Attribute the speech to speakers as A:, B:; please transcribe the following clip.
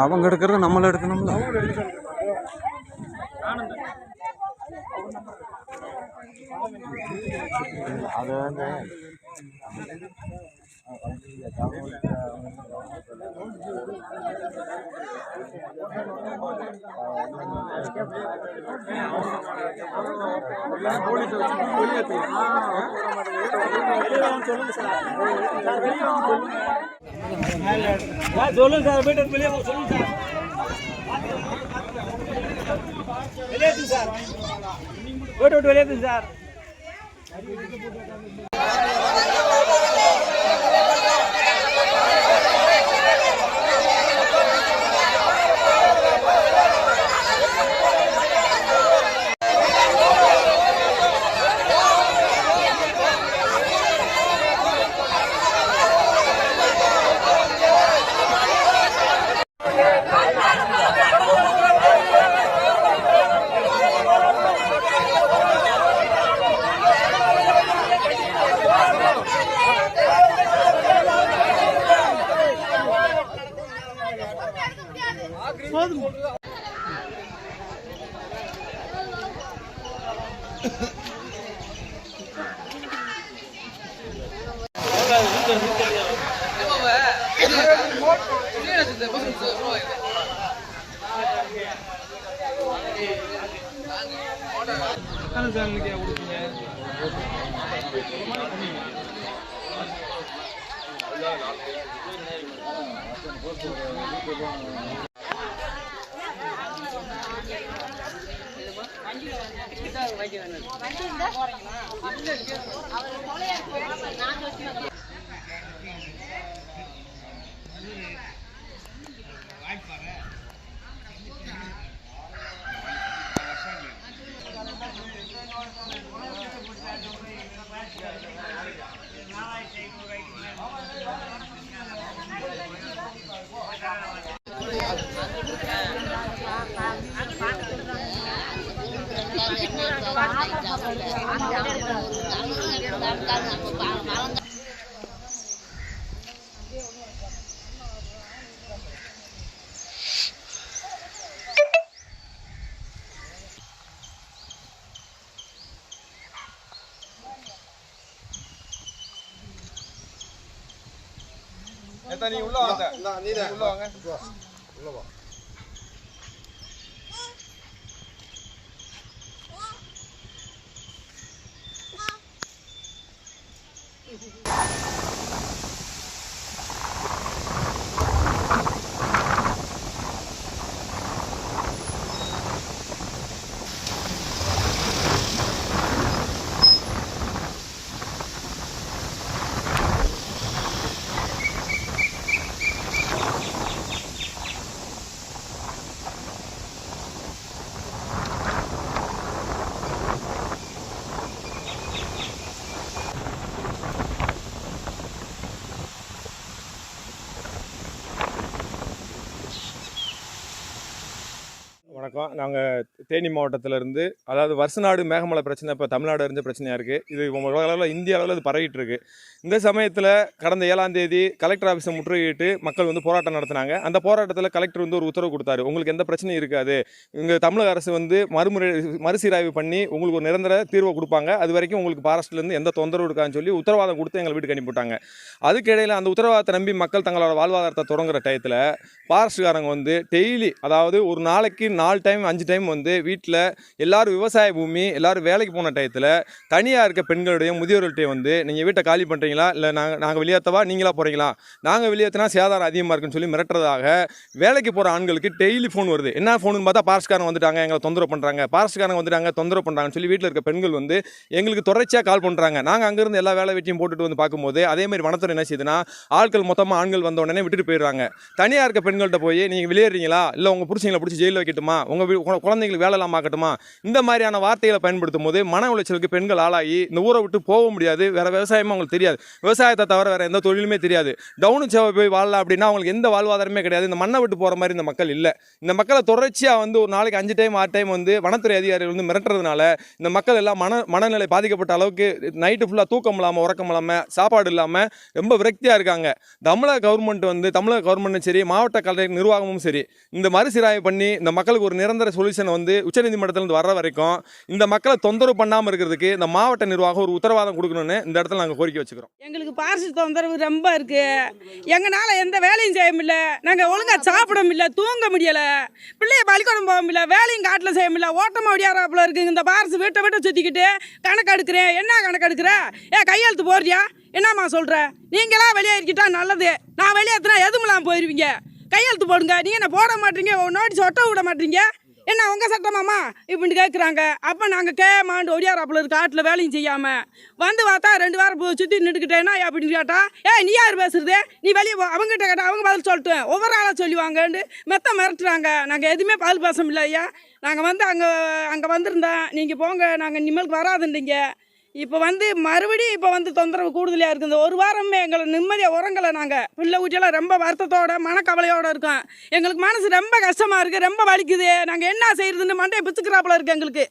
A: அவங்க எடுக்கிறது நம்மள எடுக்கணும்ல. அது வந்து
B: சொல்லுங்க சார், வீட்டு வெளியே சொல்லுங்க சார், வெளியேற்று சார், வீட்டு விட்டு வெளியேற்று சார்.
C: நீ உள்ள வாங்க, நீ உள்ள வாங்க, உள்ள வா.
D: வணக்கம். நாங்கள் தேனி மாவட்டத்திலேருந்து, அதாவது வருஷநாடு மேகமலை பிரச்சனை இப்போ தமிழ்நாடு இருந்த பிரச்சனையாக இருக்குது. இது அளவில் இந்திய அளவில் இது பரவிட்டு இருக்கு. இந்த சமயத்தில் கடந்த 7ஆம் தேதி கலெக்டர் ஆஃபீஸை முற்றுகையிட்டு மக்கள் வந்து போராட்டம் நடத்தினாங்க. அந்த போராட்டத்தில் கலெக்டர் வந்து ஒரு உத்தரவு கொடுத்தாரு, உங்களுக்கு எந்த பிரச்சனையும் இருக்காது, இங்கே தமிழக அரசு வந்து மறுசீராய்வு பண்ணி உங்களுக்கு ஒரு நிரந்தர தீர்வை கொடுப்பாங்க, அது வரைக்கும் உங்களுக்கு ஃபாரஸ்ட்லேருந்து எந்த தொந்தரவு இருக்கான்னு சொல்லி உத்தரவாதம் கொடுத்து எங்கள் வீட்டுக்கு அனுப்பிவிட்டாங்க. அதுக்கிடையில் அந்த உத்தரவாதத்தை நம்பி மக்கள் தங்களோட வாழ்வாதாரத்தை தொடங்குற டயத்தில் ஃபாரஸ்ட்காரங்க வந்து டெய்லி, அதாவது ஒரு நாளைக்கு 4 டைம் 5 டைம் வந்து வீட்டில் எல்லோரும் விவசாய பூமி எல்லோரும் வேலைக்கு போன டயத்தில் தனியாக இருக்க பெண்களுடைய முதியோர்கள்ட்டே வந்து நீங்கள் வீட்டை காலி பண்ணுறீங்களா, இல்லை நாங்கள் வெளியேற்றவா, நீங்களா போகிறீங்களா, நாங்கள் வெளியேற்றினா சேதாரம் அதிகமாக இருக்குன்னு சொல்லி மிரட்டுறதாக வேலைக்கு போகிற ஆண்களுக்கு டெய்லி ஃபோன் வருது. என்ன ஃபோனுன்னு பார்த்தா, ஃபாரஸ்ட்காரங்க வந்துட்டாங்க, எங்களை தொந்தரவு பண்ணுறாங்க, ஃபாரஸ்ட்காரங்க வந்துட்டாங்க, தொந்தரவு பண்ணுறாங்கன்னு சொல்லி வீட்டில் இருக்க பெண்கள் வந்து எங்களுக்கு தொடர்ச்சியாக கால் பண்ணுறாங்க. நாங்கள் அங்கேருந்து எல்லா வேலை வெட்டியும் போட்டுட்டு வந்து பார்க்கும்போது அதேமாதிரி வனத்துறை என்ன செய்யுதுன்னா, ஆட்கள் மொத்தமாக ஆண்கள் வந்த உடனே விட்டுட்டு போயிடுறாங்க. தனியாக இருக்க பெண்கள்கிட்ட போய் நீங்கள் வெளியேறீங்களா, இல்லை உங்கள் புருஷங்களை பிடிச்சி ஜெயிலில் வைக்கட்டுமா, உங்கள் குழந்தைங்களுக்கு வேலை இல்லாமல் ஆக்கட்டுமா, இந்த மாதிரியான வார்த்தைகளை பயன்படுத்தும் போது மன உளைச்சலுக்கு பெண்கள் ஆளாகி இந்த ஊரை விட்டு போக முடியாது. வேறு விவசாயமும் அவங்களுக்கு தெரியாது, விவசாயத்தை தவிர வேறு எந்த தொழிலுமே தெரியாது. டவுனு சேவை போய் வாழலாம் அப்படின்னா அவங்களுக்கு எந்த வாழ்வாதாரமே கிடையாது. இந்த மண்ணை விட்டு போகிற மாதிரி இந்த மக்கள் இல்லை. இந்த மக்களை தொடர்ச்சியாக ஒரு நாளைக்கு 5 டைம் 6 டைம் வனத்துறை அதிகாரிகள் மிரட்டுறதுனால இந்த மக்கள் எல்லாம் மனநிலை பாதிக்கப்பட்ட அளவுக்கு நைட்டு ஃபுல்லாக தூக்கம் இல்லாமல் உறக்கம் இல்லாமல் சாப்பாடு இல்லாமல் ரொம்ப விரக்தியாக இருக்காங்க. தமிழக கவர்மெண்ட்டும் சரி, மாவட்ட கலை நிர்வாகமும் சரி, இந்த மறுசீராய்வு பண்ணி இந்த மக்களுக்கு ஒரு நிரந்தர சொல்யூஷன் உச்சநீதிமன்றத்திலிருந்து வர்ற வரைக்கும் இந்த மக்களை தொந்தரவு பண்ணாமல் இருக்கிறதுக்கு இந்த மாவட்ட நிர்வாகம் ஒரு உத்தரவாதம் கொடுக்கணும்னு இந்த இடத்துல நாங்கள் கோரிக்கை வச்சுக்கிறோம்.
E: எங்களுக்கு பார்சு தொந்தரவு ரொம்ப இருக்கு. எங்களால் எந்த வேலையும் செய்ய முடியல, நாங்கள் ஒழுங்காக சாப்பிட முடியல, தூங்க முடியலை, பிள்ளைய பள்ளிக்கூடம் போக முடியல, வேலையும் காட்டில் செய்ய முடியல, ஓட்டமாக ஒடியாராப்புல இருக்குங்க. இந்த பார்சு வீட்டை சுற்றிக்கிட்டு கணக்கு எடுக்கிறேன். என்ன கணக்கு எடுக்கிற? கையெழுத்து போடுறியா? என்னம்மா சொல்கிற? நீங்களாம் வெளியே இருக்கிட்டா நல்லது. நான் வெளியேற்றினா எதுமெல்லாம் போயிடுவீங்க. கையெழுத்து போடுங்க. நீங்கள் என்ன போட மாட்டீங்க, நோட்டீஸ் ஒட்ட விட மாட்டீங்க. என்ன உங்கள் சட்டமாம்மா இப்படின்னு கேட்குறாங்க. அப்போ நாங்கள் கேமாண்டு ஒடியாராப்புல இருக்கு காட்டில் வேலையும் செய்யாமல் பார்த்தா 2 வாரம் சுற்றி நின்றுக்கிட்டேன்னா அப்படின்னு கேட்டா, நீ யார் பேசுறது? நீ வெளியே போ. அவங்ககிட்ட கேட்டால் அவங்க பதில் சொல்லிட்டு ஒவ்வொரு ஆளாக சொல்லுவாங்கன்னு மிரட்டுறாங்க. நாங்கள் எதுவுமே பதில் பேச முடியல. ஐயா, நாங்கள் அங்கே வந்திருந்தோம், நீங்கள் போங்க, நாங்கள் இனிமேல் வராதுன்றீங்க. இப்போ மறுபடியும் தொந்தரவு கூடுதலாக இருக்குது. 1 வாரமே எங்களை நிம்மதியாக உறங்கலை. நாங்கள் பிள்ளை ஊட்டியெல்லாம் ரொம்ப வருத்தத்தோட மனக்கவலையோடு இருக்கோம். எங்களுக்கு மனசு ரொம்ப கஷ்டமாக இருக்குது, ரொம்ப வலிக்குது. நாங்கள் என்ன செய்யறதுன்னு மண்டையை பிச்சுக்கிறாப்புல இருக்குது எங்களுக்கு.